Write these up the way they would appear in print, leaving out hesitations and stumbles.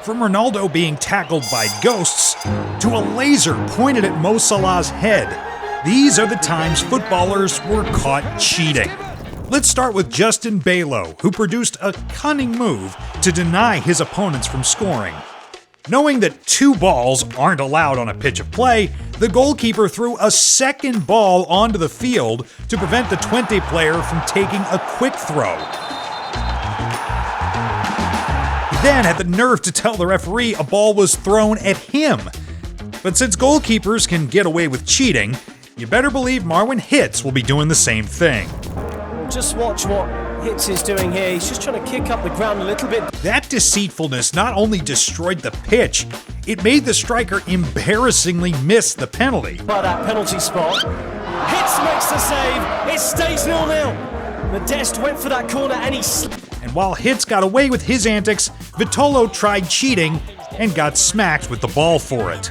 From Ronaldo being tackled by ghosts to a laser pointed at Mo Salah's head, these are the times footballers were caught cheating. Let's start with Justin Balow, who produced a cunning move to deny his opponents from scoring. Knowing that 2 balls aren't allowed on a pitch of play, the goalkeeper threw a second ball onto the field to prevent the 20 player from taking a quick throw. He then had the nerve to tell the referee a ball was thrown at him. But since goalkeepers can get away with cheating, you better believe Marwin Hitz will be doing the same thing. Just watch what Hitz is doing here. He's just trying to kick up the ground a little bit. That deceitfulness not only destroyed the pitch, it made the striker embarrassingly miss the penalty. By that penalty spot, Hitz makes the save. It stays 0-0. Modeste went for that corner and And while Hitz got away with his antics, Vitolo tried cheating and got smacked with the ball for it.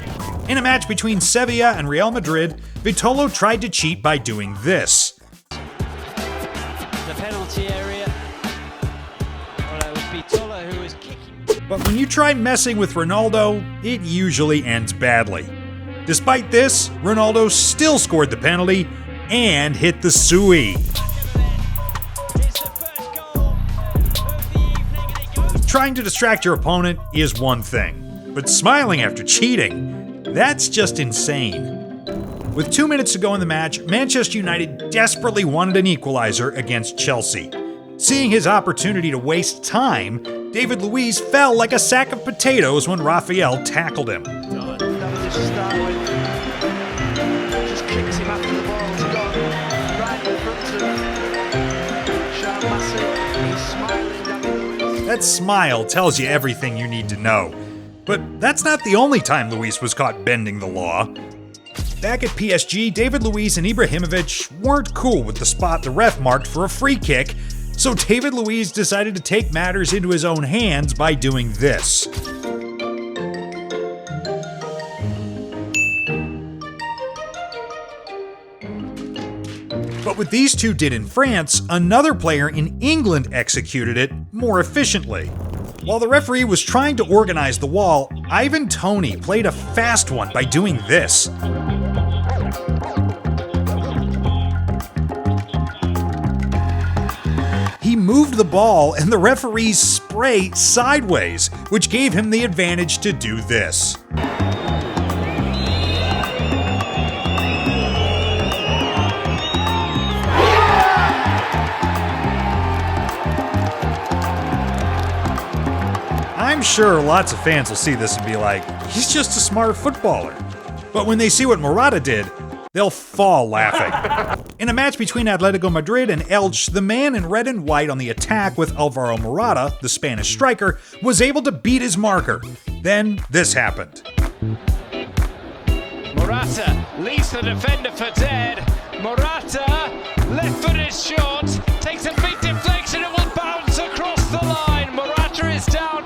In a match between Sevilla and Real Madrid, Vitolo tried to cheat by doing this. Penalty area. Well, it was Vitola who was kicking. But when you try messing with Ronaldo, it usually ends badly. Despite this, Ronaldo still scored the penalty and hit the Sui. Trying to distract your opponent is one thing, but smiling after cheating, that's just insane. With 2 minutes to go in the match, Manchester United desperately wanted an equalizer against Chelsea. Seeing his opportunity to waste time, David Luiz fell like a sack of potatoes when Raphael tackled him. That smile tells you everything you need to know. But that's not the only time Luiz was caught bending the law. Back at PSG, David Luiz and Ibrahimovic weren't cool with the spot the ref marked for a free kick, so David Luiz decided to take matters into his own hands by doing this. But what these two did in France, another player in England executed it more efficiently. While the referee was trying to organize the wall, Ivan Toney played a fast one by doing this. He moved the ball and the referee's spray sideways, which gave him the advantage to do this. I'm sure lots of fans will see this and be like, he's just a smart footballer. But when they see what Morata did, they'll fall laughing. In a match between Atletico Madrid and Elche, the man in red and white on the attack with Alvaro Morata, the Spanish striker, was able to beat his marker. Then this happened. Morata leaves the defender for dead. Morata, left foot is short, takes a big deflection and will bounce across the line. Morata is down,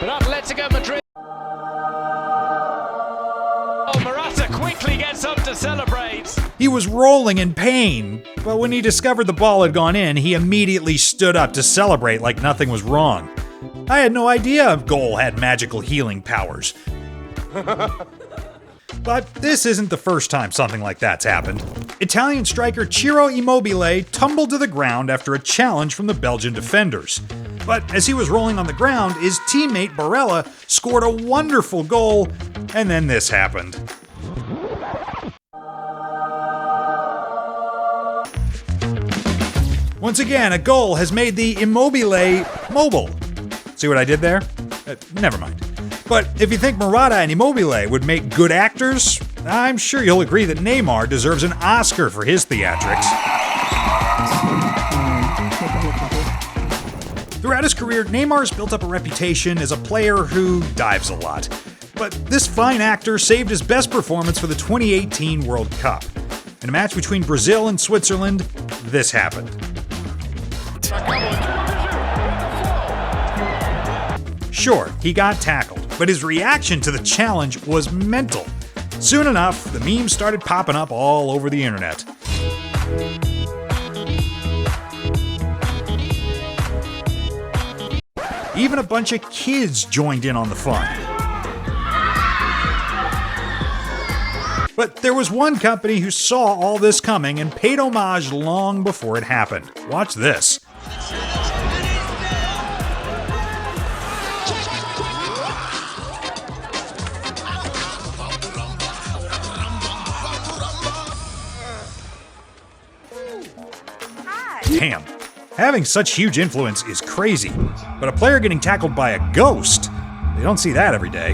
but Atletico Madrid. Morata quickly gets up to celebrate. He was rolling in pain, but when he discovered the ball had gone in, he immediately stood up to celebrate like nothing was wrong. I had no idea a goal had magical healing powers. But this isn't the first time something like that's happened. Italian striker Ciro Immobile tumbled to the ground after a challenge from the Belgian defenders. But as he was rolling on the ground, his teammate Barella scored a wonderful goal, and then this happened. Once again, a goal has made the Immobile mobile. See what I did there? Never mind. But if you think Morata and Immobile would make good actors, I'm sure you'll agree that Neymar deserves an Oscar for his theatrics. Throughout his career, Neymar's built up a reputation as a player who dives a lot. But this fine actor saved his best performance for the 2018 World Cup. In a match between Brazil and Switzerland, this happened. Sure, he got tackled, but his reaction to the challenge was mental. Soon enough, the memes started popping up all over the internet. Even a bunch of kids joined in on the fun. But there was one company who saw all this coming and paid homage long before it happened. Watch this. Damn, having such huge influence is crazy, but a player getting tackled by a ghost, they don't see that every day.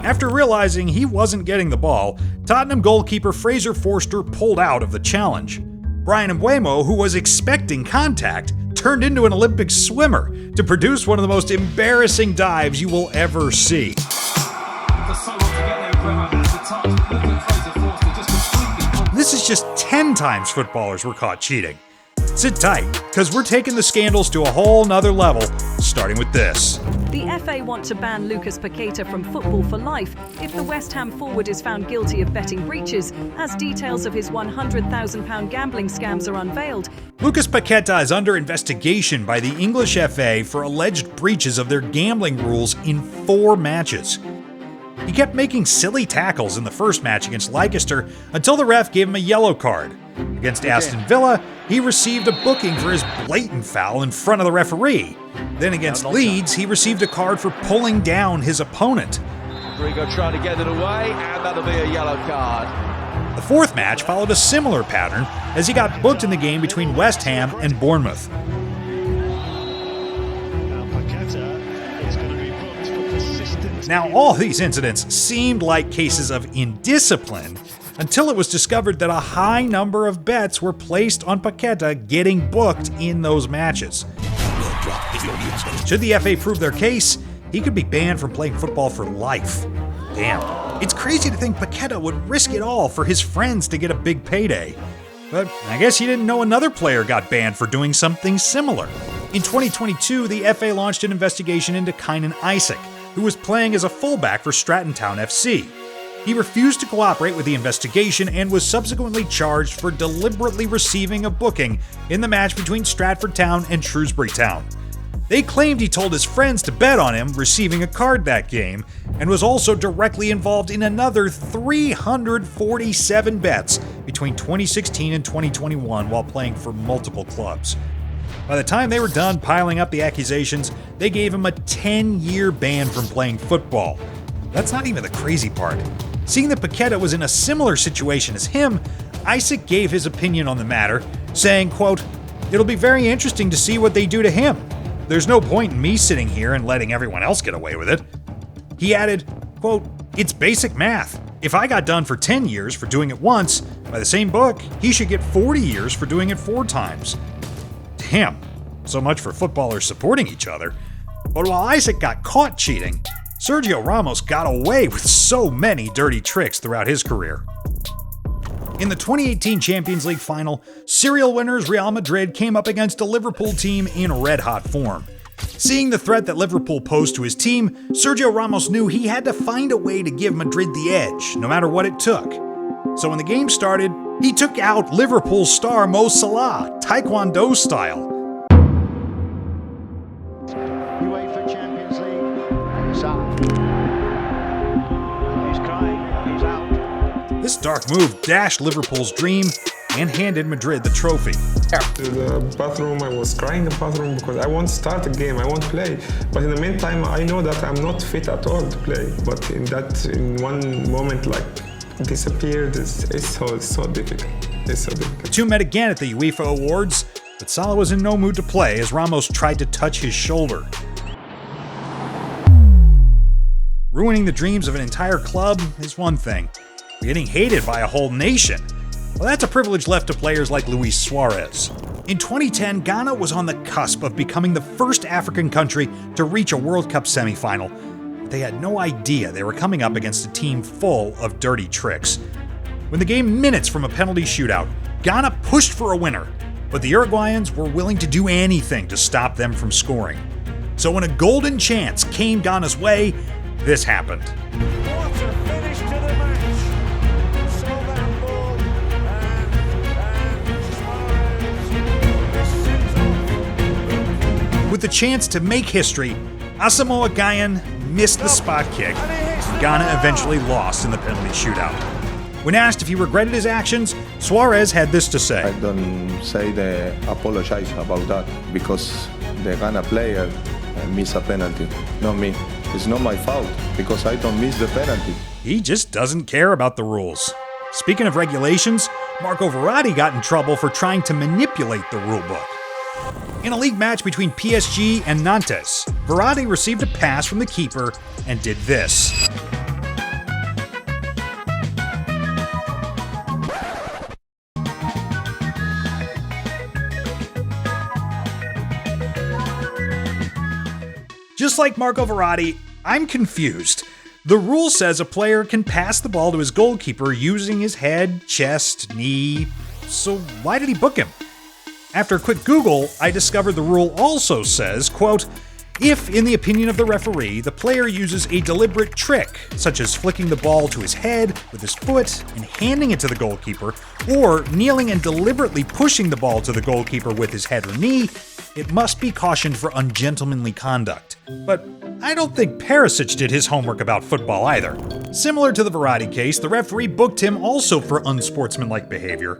After realizing he wasn't getting the ball, Tottenham goalkeeper Fraser Forster pulled out of the challenge. Brian Mbeumo, who was expecting contact, turned into an Olympic swimmer to produce one of the most embarrassing dives you will ever see. This is just 10 times footballers were caught cheating. Sit tight, because we're taking the scandals to a whole nother level, starting with this. The FA want to ban Lucas Paqueta from football for life if the West Ham forward is found guilty of betting breaches, as details of his £100,000 gambling scams are unveiled. Lucas Paqueta is under investigation by the English FA for alleged breaches of their gambling rules in 4 matches. He kept making silly tackles in the first match against Leicester until the ref gave him a yellow card. Against Aston Villa, he received a booking for his blatant foul in front of the referee. Then against Leeds, he received a card for pulling down his opponent. Rodrigo trying to get it away, and that'll be a yellow card. The 4th match followed a similar pattern as he got booked in the game between West Ham and Bournemouth. Now, all these incidents seemed like cases of indiscipline until it was discovered that a high number of bets were placed on Paqueta getting booked in those matches. Should the FA prove their case, he could be banned from playing football for life. Damn, it's crazy to think Paqueta would risk it all for his friends to get a big payday. But I guess he didn't know another player got banned for doing something similar. In 2022, the FA launched an investigation into Kynan Isaac, who was playing as a fullback for Stratton Town FC. He refused to cooperate with the investigation and was subsequently charged for deliberately receiving a booking in the match between Stratford Town and Shrewsbury Town. They claimed he told his friends to bet on him receiving a card that game, and was also directly involved in another 347 bets between 2016 and 2021 while playing for multiple clubs. By the time they were done piling up the accusations, they gave him a 10-year ban from playing football. That's not even the crazy part. Seeing that Paqueta was in a similar situation as him, Isaac gave his opinion on the matter, saying, quote, "It'll be very interesting to see what they do to him. There's no point in me sitting here and letting everyone else get away with it." He added, quote, "It's basic math. If I got done for 10 years for doing it once, by the same book, he should get 40 years for doing it 4 times. Damn, so much for footballers supporting each other. But while Isaac got caught cheating, Sergio Ramos got away with so many dirty tricks throughout his career. In the 2018 Champions League final, serial winners Real Madrid came up against a Liverpool team in red-hot form. Seeing the threat that Liverpool posed to his team, Sergio Ramos knew he had to find a way to give Madrid the edge, no matter what it took. So when the game started, he took out Liverpool star Mo Salah, Taekwondo style. UEFA Champions League, Salah. He's crying, he's out. This dark move dashed Liverpool's dream and handed Madrid the trophy. To the bathroom, I was crying in the bathroom because I want to start a game, I want to play. But in the meantime, I know that I'm not fit at all to play. But in one moment, like, disappeared, it's so difficult. It's so difficult. The two met again at the UEFA Awards, but Salah was in no mood to play as Ramos tried to touch his shoulder. Ruining the dreams of an entire club is one thing. Getting hated by a whole nation, well, that's a privilege left to players like Luis Suarez. In 2010, Ghana was on the cusp of becoming the first African country to reach a World Cup semifinal. They had no idea they were coming up against a team full of dirty tricks. When the game minutes from a penalty shootout, Ghana pushed for a winner, but the Uruguayans were willing to do anything to stop them from scoring. So when a golden chance came Ghana's way, this happened. What a finish to the match. Saw that ball and Suarez. With the chance to make history, Asamoah Gyan missed the spot kick, and Ghana eventually lost in the penalty shootout. When asked if he regretted his actions, Suarez had this to say. I don't say they apologize about that because the Ghana player missed a penalty, not me. It's not my fault because I don't miss the penalty. He just doesn't care about the rules. Speaking of regulations, Marco Verratti got in trouble for trying to manipulate the rulebook. In a league match between PSG and Nantes, Verratti received a pass from the keeper and did this. Just like Marco Verratti, I'm confused. The rule says a player can pass the ball to his goalkeeper using his head, chest, knee. So why did he book him? After a quick Google, I discovered the rule also says, quote, if, in the opinion of the referee, the player uses a deliberate trick, such as flicking the ball to his head with his foot and handing it to the goalkeeper, or kneeling and deliberately pushing the ball to the goalkeeper with his head or knee, it must be cautioned for ungentlemanly conduct. But I don't think Perisic did his homework about football either. Similar to the Verratti case, the referee booked him also for unsportsmanlike behavior.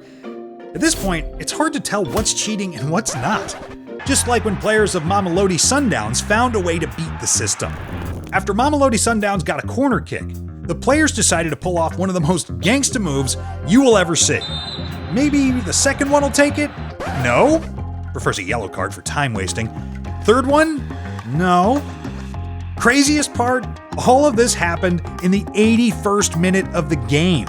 At this point, it's hard to tell what's cheating and what's not. Just like when players of Mamelodi Sundowns found a way to beat the system. After Mamelodi Sundowns got a corner kick, the players decided to pull off one of the most gangsta moves you will ever see. Maybe the second one will take it? No. Prefers a yellow card for time wasting. Third one? No. Craziest part? All of this happened in the 81st minute of the game.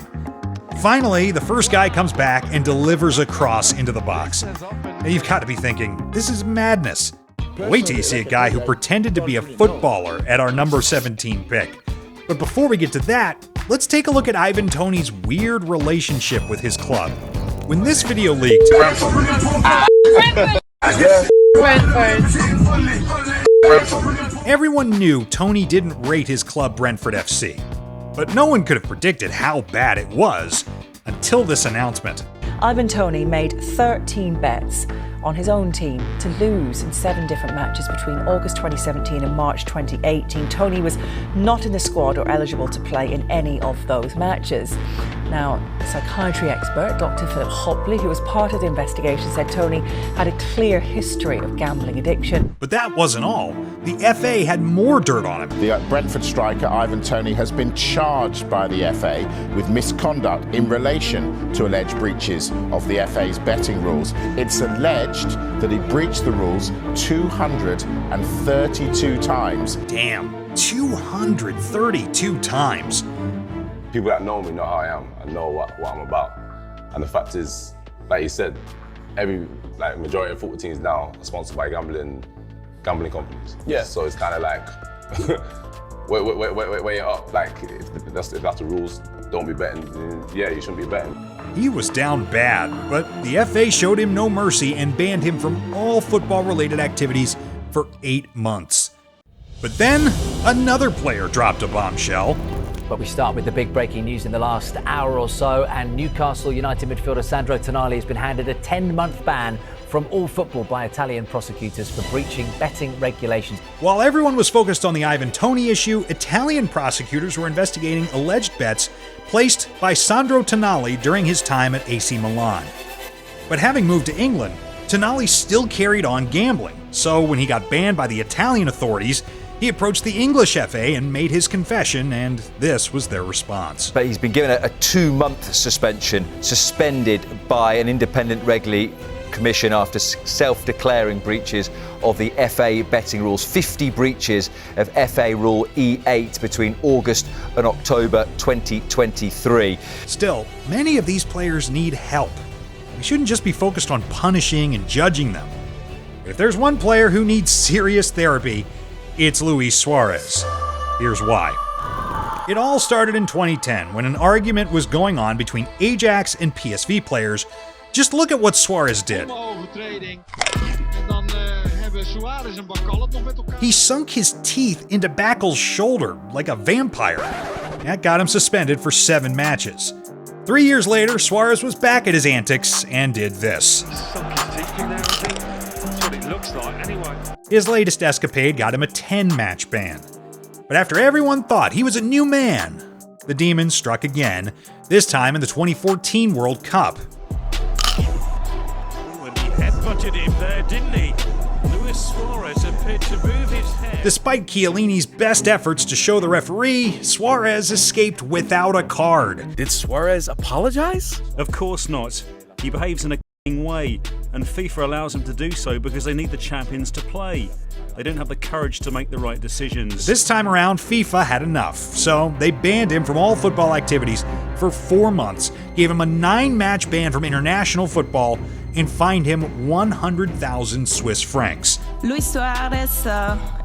Finally, the first guy comes back and delivers a cross into the box. Now you've got to be thinking, this is madness. Wait till you see a guy who pretended to be a footballer at our number 17 pick. But before we get to that, let's take a look at Ivan Toney's weird relationship with his club. When this video leaked, everyone knew Toney didn't rate his club Brentford FC. But no one could have predicted how bad it was until this announcement. Ivan Toney made 13 bets on his own team to lose in 7 different matches between August 2017 and March 2018. Toney was not in the squad or eligible to play in any of those matches. Now, psychiatry expert Dr. Philip Hopley, who was part of the investigation, said Toney had a clear history of gambling addiction. But that wasn't all. The FA had more dirt on him. The Brentford striker Ivan Toney has been charged by the FA with misconduct in relation to alleged breaches of the FA's betting rules. It's alleged that he breached the rules 232 times. Damn, 232 times. People that know me know how I am and know what I'm about. And the fact is, like you said, majority of football teams now are sponsored by gambling companies. Yeah. So it's kind of like, weigh it up. Like, if that's the rules, don't be betting. Yeah, you shouldn't be betting. He was down bad, but the FA showed him no mercy and banned him from all football-related activities for 8 months. But then, another player dropped a bombshell. But we start with the big breaking news in the last hour or so, and Newcastle United midfielder Sandro Tonali has been handed a 10-month ban from all football by Italian prosecutors for breaching betting regulations. While everyone was focused on the Ivan Toney issue, Italian prosecutors were investigating alleged bets placed by Sandro Tonali during his time at AC Milan. But having moved to England, Tonali still carried on gambling, so when he got banned by the Italian authorities, he approached the English FA and made his confession, and this was their response. But he's been given a 2-month suspension, suspended by an independent regulatory commission after self-declaring breaches of the FA betting rules. 50 breaches of FA Rule E8 between August and October 2023. Still, many of these players need help. We shouldn't just be focused on punishing and judging them. But if there's one player who needs serious therapy, it's Luis Suarez. Here's why. It all started in 2010 when an argument was going on between Ajax and PSV players. Just look at what Suarez did. He sunk his teeth into Backel's shoulder like a vampire. That got him suspended for 7 matches. 3 years later, Suarez was back at his antics and did this. Looks like, anyway. His latest escapade got him a 10-match ban. But after everyone thought he was a new man, the demon struck again, this time in the 2014 World Cup. And he headbutted him there, didn't he? Luis Suarez appeared to move his head. Despite Chiellini's best efforts to show the referee, Suarez escaped without a card. Did Suarez apologize? Of course not. He behaves in a way, and FIFA allows him to do so because they need the champions to play. They don't have the courage to make the right decisions. This time around, FIFA had enough, so they banned him from all football activities for 4 months, gave him a 9-match ban from international football, and fined him 100,000 Swiss francs. Luis Suarez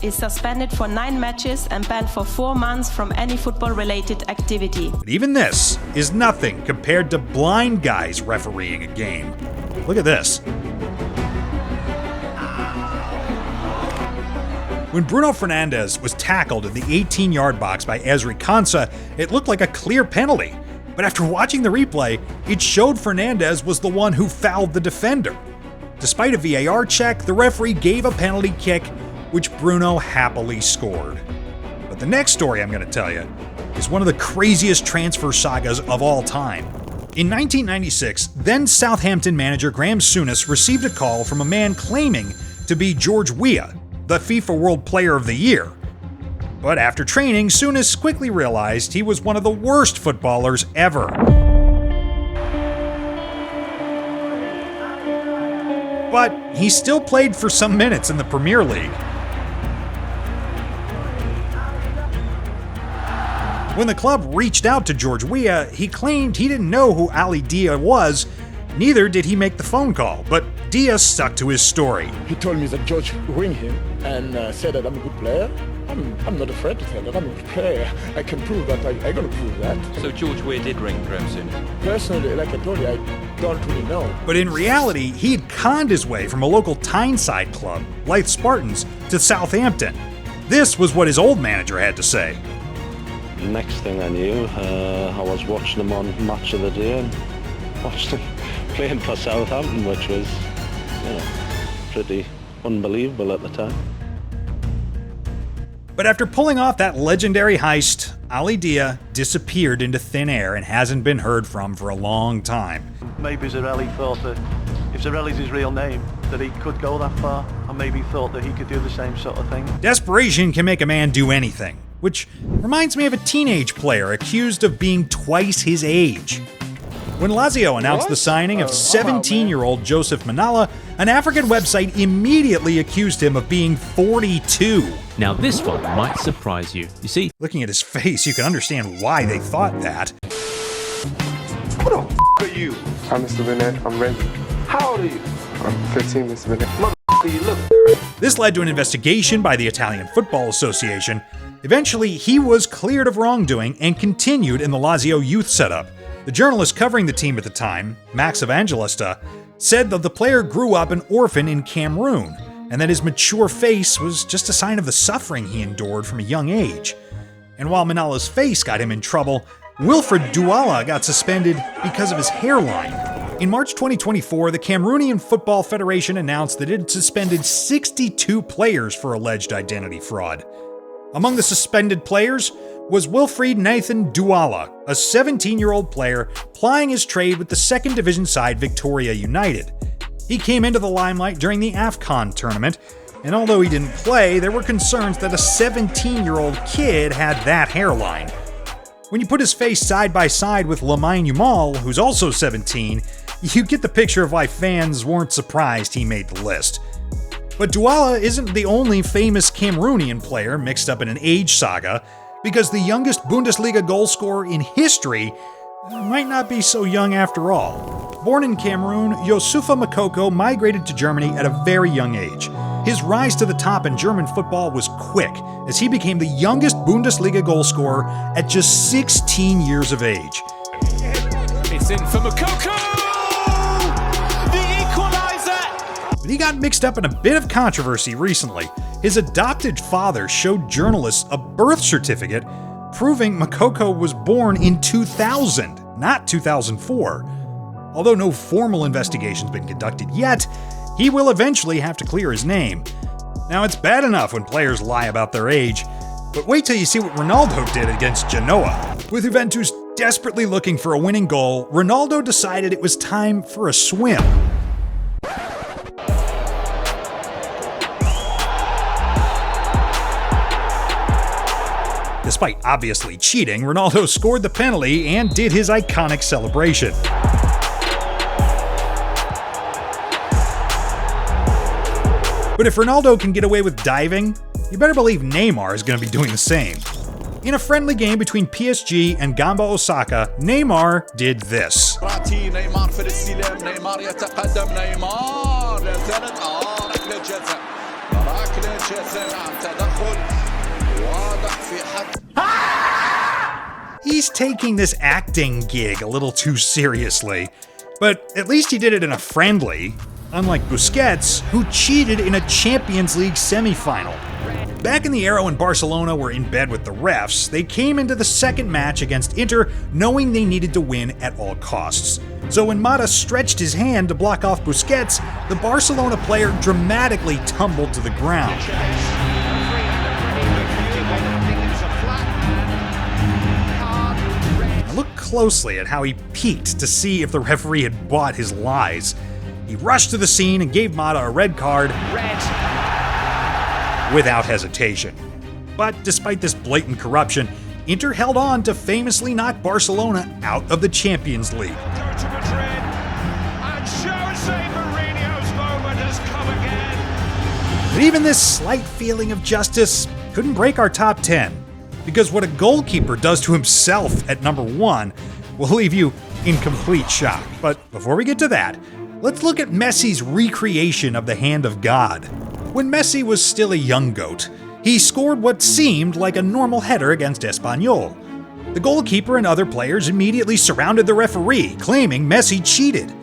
is suspended for 9 matches and banned for 4 months from any football-related activity. But even this is nothing compared to blind guys refereeing a game. Look at this. When Bruno Fernandes was tackled in the 18-yard box by Ezri Konsa, it looked like a clear penalty. But after watching the replay, it showed Fernandes was the one who fouled the defender. Despite a VAR check, the referee gave a penalty kick, which Bruno happily scored. But the next story I'm going to tell you is one of the craziest transfer sagas of all time. In 1996, then Southampton manager Graham Souness received a call from a man claiming to be George Weah, the FIFA World Player of the Year. But after training, Souness quickly realized he was one of the worst footballers ever. But he still played for some minutes in the Premier League. When the club reached out to George Weah, he claimed he didn't know who Ali Dia was, neither did he make the phone call, but Dia stuck to his story. He told me that George ring him and said that I'm a good player. I'm not afraid to tell that I'm a good player. I can prove that. I'm going to prove that. So George Weah did ring Graham Souness? Personally, like I told you, I don't really know. But in reality, he'd conned his way from a local Tyneside club, Blythe Spartans, to Southampton. This was what his old manager had to say. Next thing I knew, I was watching him on Match of the Day and watched him playing for Southampton, which was pretty unbelievable at the time. But after pulling off that legendary heist, Ali Dia disappeared into thin air and hasn't been heard from for a long time. Maybe Zarelli thought that if Zarelli's his real name, that he could go that far, and maybe thought that he could do the same sort of thing. Desperation can make a man do anything, which reminds me of a teenage player accused of being twice his age. When Lazio announced the signing of 17-year-old Joseph Manala, an African website immediately accused him of being 42. Now this one might surprise you. You see, looking at his face, you can understand why they thought that. Who the f*** are you? I'm Mr. Bennett. I'm ready. How old are you? I'm 15, Mr. Bennett. Motherfucker, you look 30. This led to an investigation by the Italian Football Association. Eventually, he was cleared of wrongdoing and continued in the Lazio youth setup. The journalist covering the team at the time, Max Evangelista, said that the player grew up an orphan in Cameroon, and that his mature face was just a sign of the suffering he endured from a young age. And while Manala's face got him in trouble, Wilfred Douala got suspended because of his hairline. In March 2024, the Cameroonian Football Federation announced that it had suspended 62 players for alleged identity fraud. Among the suspended players was Wilfried Nathan Douala, a 17-year-old player plying his trade with the second division side Victoria United. He came into the limelight during the AFCON tournament, and although he didn't play, there were concerns that a 17-year-old kid had that hairline. When you put his face side by side with Lamine Yamal, who's also 17, you get the picture of why fans weren't surprised he made the list. But Douala isn't the only famous Cameroonian player mixed up in an age saga, because the youngest Bundesliga goal scorer in history might not be so young after all. Born in Cameroon, Youssoufa Moukoko migrated to Germany at a very young age. His rise to the top in German football was quick, as he became the youngest Bundesliga goal scorer at just 16 years of age. It's in for Moukoko! The equalizer! But he got mixed up in a bit of controversy recently. His adopted father showed journalists a birth certificate proving Moukoko was born in 2000, not 2004. Although no formal investigation's been conducted yet, he will eventually have to clear his name. Now, it's bad enough when players lie about their age, but wait till you see what Ronaldo did against Genoa. With Juventus desperately looking for a winning goal, Ronaldo decided it was time for a swim. Despite obviously cheating, Ronaldo scored the penalty and did his iconic celebration. But if Ronaldo can get away with diving, you better believe Neymar is going to be doing the same. In a friendly game between PSG and Gamba Osaka, Neymar did this. He's taking this acting gig a little too seriously, but at least he did it in a friendly, unlike Busquets, who cheated in a Champions League semi-final. Back in the era when Barcelona were in bed with the refs, they came into the second match against Inter knowing they needed to win at all costs. So when Mata stretched his hand to block off Busquets, the Barcelona player dramatically tumbled to the ground. Now look closely at how he peeked to see if the referee had bought his lies. He rushed to the scene and gave Mata a red card. Without hesitation. But despite this blatant corruption, Inter held on to famously knock Barcelona out of the Champions League. But even this slight feeling of justice couldn't break our top 10, because what a goalkeeper does to himself at number 1 will leave you in complete shock. But before we get to that, let's look at Messi's recreation of the hand of God. When Messi was still a young goat, he scored what seemed like a normal header against Espanyol. The goalkeeper and other players immediately surrounded the referee, claiming Messi cheated.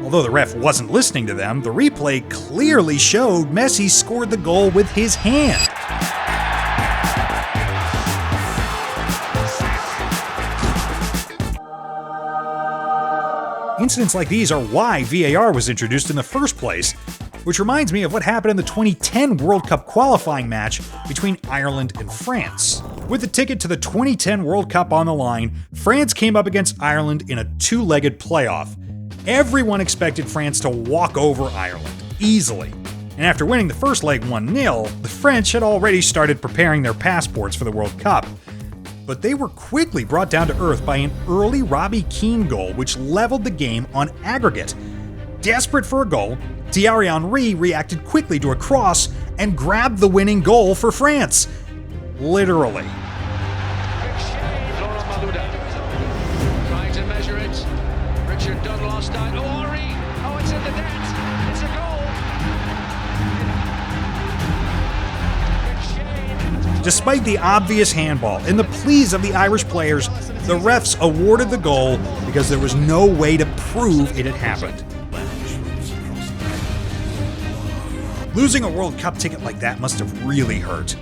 Although the ref wasn't listening to them, the replay clearly showed Messi scored the goal with his hand. Incidents like these are why VAR was introduced in the first place, which reminds me of what happened in the 2010 World Cup qualifying match between Ireland and France. With the ticket to the 2010 World Cup on the line, France came up against Ireland in a two-legged playoff. Everyone expected France to walk over Ireland, easily. And after winning the first leg 1-0, the French had already started preparing their passports for the World Cup. But they were quickly brought down to earth by an early Robbie Keane goal which leveled the game on aggregate. Desperate for a goal, Thierry Henry reacted quickly to a cross and grabbed the winning goal for France. Literally. Trying to measure it. Richard Dunn lost out. Oh, Henry! Oh, it's in the net. It's a goal. Despite the obvious handball and the pleas of the Irish players, the refs awarded the goal because there was no way to prove it had happened. Losing a World Cup ticket like that must have really hurt.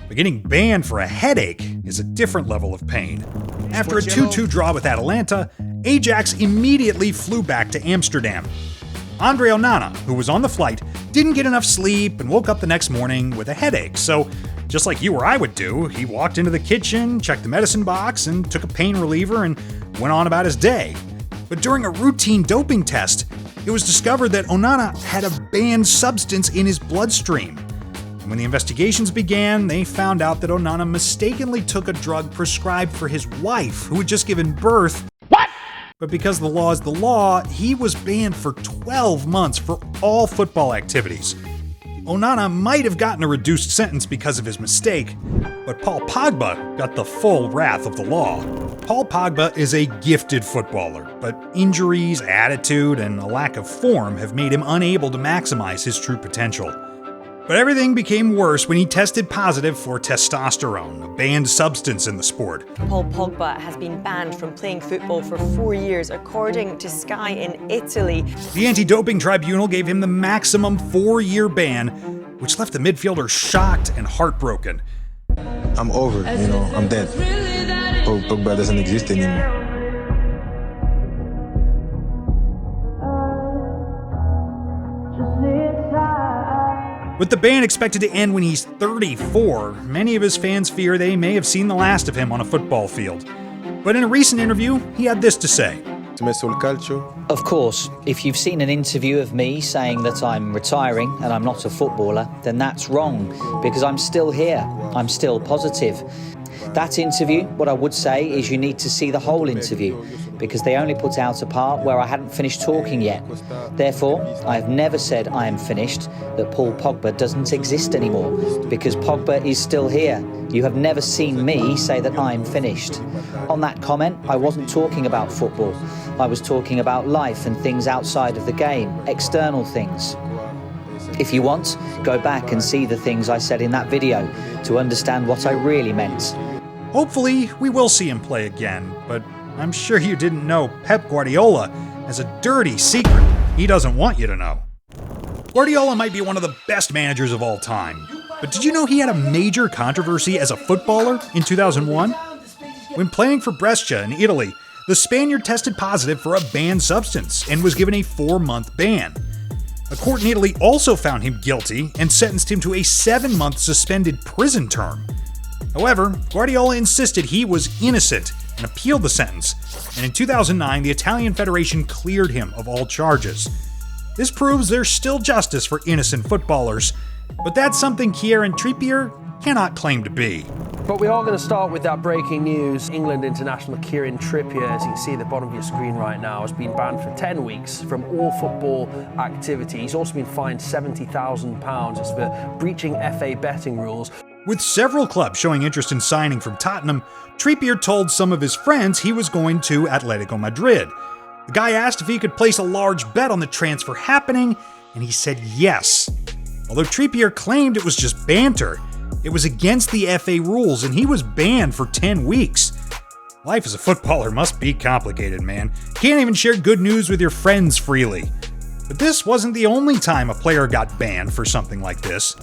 But getting banned for a headache is a different level of pain. After a 2-2 draw with Atalanta, Ajax immediately flew back to Amsterdam. Andre Onana, who was on the flight, didn't get enough sleep and woke up the next morning with a headache, so just like you or I would do, he walked into the kitchen, checked the medicine box, and took a pain reliever and went on about his day. But during a routine doping test, it was discovered that Onana had a banned substance in his bloodstream. And when the investigations began, they found out that Onana mistakenly took a drug prescribed for his wife, who had just given birth. What? But because the law is the law, he was banned for 12 months for all football activities. Onana might have gotten a reduced sentence because of his mistake, but Paul Pogba got the full wrath of the law. Paul Pogba is a gifted footballer, but injuries, attitude, and a lack of form have made him unable to maximize his true potential. But everything became worse when he tested positive for testosterone, a banned substance in the sport. Paul Pogba has been banned from playing football for 4 years, according to Sky in Italy. The anti-doping tribunal gave him the maximum 4-year ban, which left the midfielder shocked and heartbroken. I'm over, I'm dead. Pogba doesn't exist anymore. With the ban expected to end when he's 34, many of his fans fear they may have seen the last of him on a football field. But in a recent interview, he had this to say. Of course, if you've seen an interview of me saying that I'm retiring and I'm not a footballer, then that's wrong, because I'm still here. I'm still positive. That interview, what I would say is you need to see the whole interview, because they only put out a part where I hadn't finished talking yet. Therefore, I have never said I am finished, that Paul Pogba doesn't exist anymore, because Pogba is still here. You have never seen me say that I'm finished. On that comment, I wasn't talking about football. I was talking about life and things outside of the game, external things. If you want, go back and see the things I said in that video to understand what I really meant. Hopefully, we will see him play again, but I'm sure you didn't know Pep Guardiola has a dirty secret he doesn't want you to know. Guardiola might be one of the best managers of all time, but did you know he had a major controversy as a footballer in 2001? When playing for Brescia in Italy, the Spaniard tested positive for a banned substance and was given a 4-month ban. A court in Italy also found him guilty and sentenced him to a 7-month suspended prison term. However, Guardiola insisted he was innocent and appealed the sentence, and in 2009 the Italian Federation cleared him of all charges. This proves there's still justice for innocent footballers, but that's something Kieran Trippier cannot claim to be. But we are going to start with that breaking news. England international Kieran Trippier, as you can see at the bottom of your screen right now, has been banned for 10 weeks from all football activity. He's also been fined £70,000 for breaching FA betting rules. With several clubs showing interest in signing from Tottenham, Trippier told some of his friends he was going to Atletico Madrid. The guy asked if he could place a large bet on the transfer happening, and he said yes. Although Trippier claimed it was just banter, it was against the FA rules and he was banned for 10 weeks. Life as a footballer must be complicated, man. Can't even share good news with your friends freely. But this wasn't the only time a player got banned for something like this.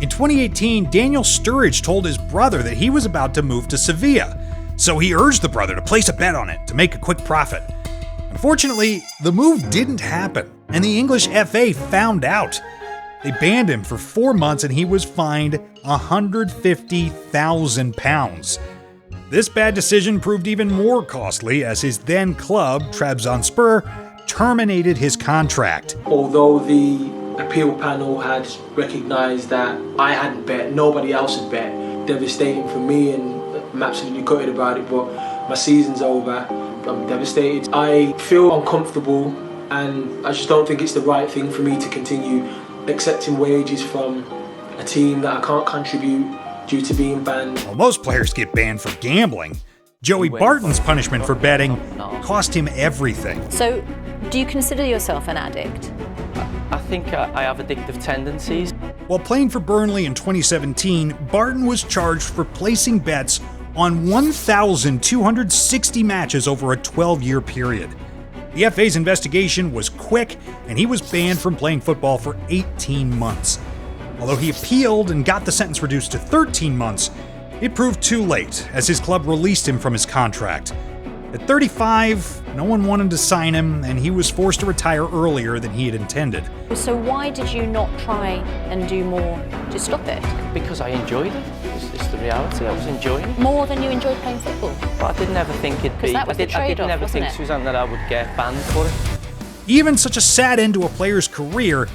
In 2018, Daniel Sturridge told his brother that he was about to move to Sevilla, so he urged the brother to place a bet on it to make a quick profit. Unfortunately, the move didn't happen, and the English FA found out. They banned him for 4 months and he was fined £150,000. This bad decision proved even more costly as his then club, Trabzonspor, terminated his contract. Although the appeal panel had recognised that I hadn't bet, nobody else had bet, devastating for me, and I'm absolutely gutted about it, but my season's over. I'm devastated. I feel uncomfortable and I just don't think it's the right thing for me to continue accepting wages from a team that I can't contribute due to being banned. Well, most players get banned for gambling. Joey Barton's punishment for betting cost him everything. So, do you consider yourself an addict? I think I have addictive tendencies. While playing for Burnley in 2017, Barton was charged for placing bets on 1,260 matches over a 12-year period. The FA's investigation was quick, and he was banned from playing football for 18 months. Although he appealed and got the sentence reduced to 13 months, it proved too late, as his club released him from his contract. At 35, no one wanted to sign him, and he was forced to retire earlier than he had intended. So why did you not try and do more to stop it? Because I enjoyed it. It's the reality. I was enjoying it. More than you enjoyed playing football? But I did never think it'd be. That was the trade-off, I did never think, Suzanne, that I would get banned for it. Even such a sad end to a player's career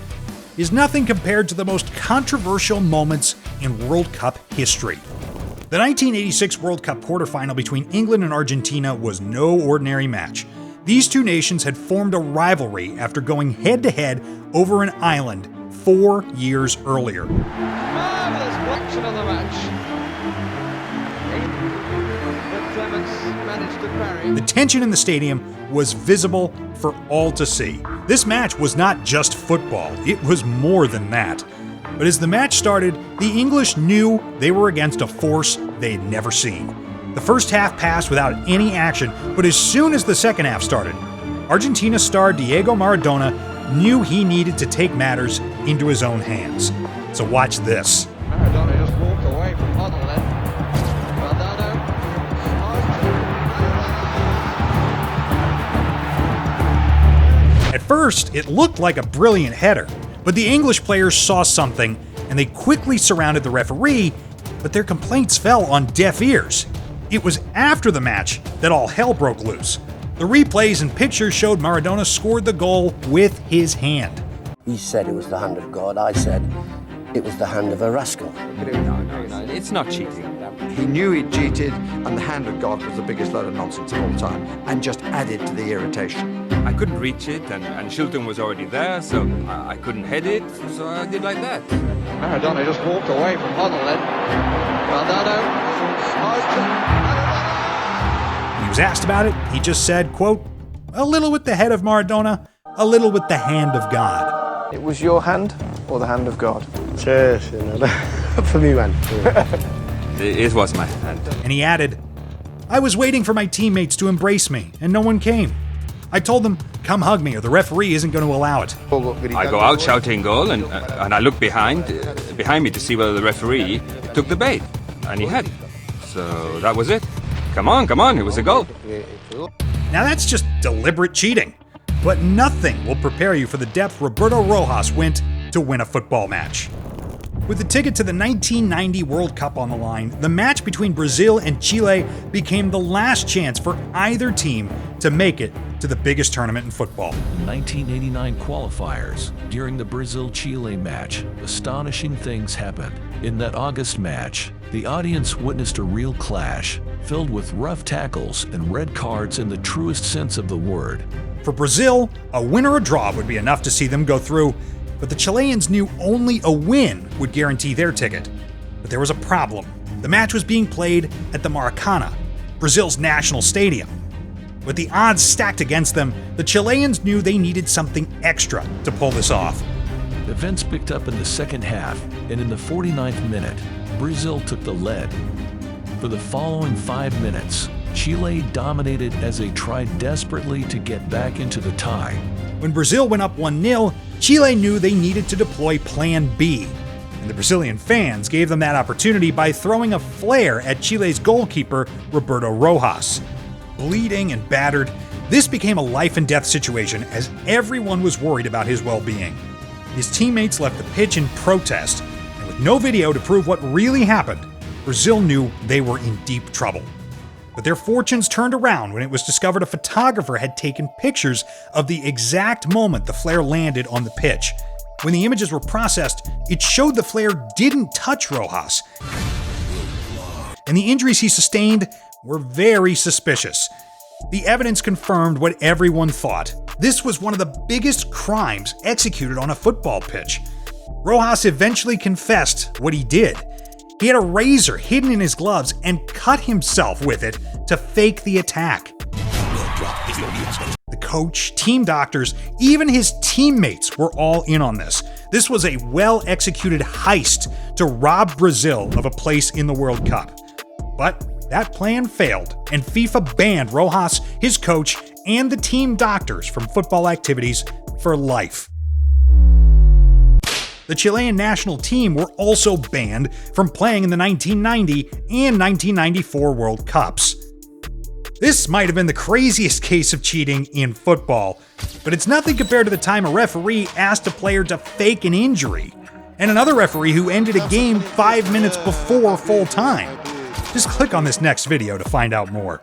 is nothing compared to the most controversial moments in World Cup history. The 1986 World Cup quarterfinal between England and Argentina was no ordinary match. These two nations had formed a rivalry after going head-to-head over an island 4 years earlier. Marvellous watching of the match. But Clements managed to parry. The tension in the stadium was visible for all to see. This match was not just football, it was more than that. But as the match started, the English knew they were against a force they'd never seen. The first half passed without any action, but as soon as the second half started, Argentina star Diego Maradona knew he needed to take matters into his own hands. So watch this. Maradona just walked away from Huddle then. At first, it looked like a brilliant header, but the English players saw something and they quickly surrounded the referee, but their complaints fell on deaf ears. It was after the match that all hell broke loose. The replays and pictures showed Maradona scored the goal with his hand. He said it was the hand of God. I said it was the hand of a rascal. No, it's not cheating. He knew he'd cheated, and the hand of God was the biggest load of nonsense of all time, and just added to the irritation. I couldn't reach it, and Shilton was already there, so I couldn't head it, so I did like that. Maradona just walked away from Hoddle then. When he was asked about it, he just said, quote, "A little with the head of Maradona, a little with the hand of God." It was your hand or the hand of God? Cheers, for me, man. It was my hand. And he added, "I was waiting for my teammates to embrace me, and no one came. I told them, come hug me or the referee isn't going to allow it." I go out shouting goal, and I look behind me to see whether the referee took the bait, and he had. So that was it. Come on, it was a goal. Now that's just deliberate cheating. But nothing will prepare you for the depth Roberto Rojas went to win a football match. With the ticket to the 1990 World Cup on the line, the match between Brazil and Chile became the last chance for either team to make it to the biggest tournament in football. 1989 qualifiers. During the Brazil-Chile match, astonishing things happened. In that August match, the audience witnessed a real clash, filled with rough tackles and red cards in the truest sense of the word. For Brazil, a win or a draw would be enough to see them go through, but the Chileans knew only a win would guarantee their ticket. But there was a problem. The match was being played at the Maracanã, Brazil's national stadium. With the odds stacked against them, the Chileans knew they needed something extra to pull this off. Events picked up in the second half, and in the 49th minute, Brazil took the lead. For the following 5 minutes, Chile dominated as they tried desperately to get back into the tie. When Brazil went up 1-0, Chile knew they needed to deploy Plan B, and the Brazilian fans gave them that opportunity by throwing a flare at Chile's goalkeeper, Roberto Rojas. Bleeding and battered, this became a life-and-death situation as everyone was worried about his well-being. His teammates left the pitch in protest, and with no video to prove what really happened, Brazil knew they were in deep trouble. But their fortunes turned around when it was discovered a photographer had taken pictures of the exact moment the flare landed on the pitch. When the images were processed, it showed the flare didn't touch Rojas, and the injuries he sustained were very suspicious. The evidence confirmed what everyone thought. This was one of the biggest crimes executed on a football pitch. Rojas eventually confessed what he did. He had a razor hidden in his gloves and cut himself with it to fake the attack. The coach, team doctors, even his teammates were all in on this. This was a well-executed heist to rob Brazil of a place in the World Cup. But that plan failed, and FIFA banned Rojas, his coach, and the team doctors from football activities for life. The Chilean national team were also banned from playing in the 1990 and 1994 World Cups. This might have been the craziest case of cheating in football, but it's nothing compared to the time a referee asked a player to fake an injury, and another referee who ended a game 5 minutes before full time. Just click on this next video to find out more.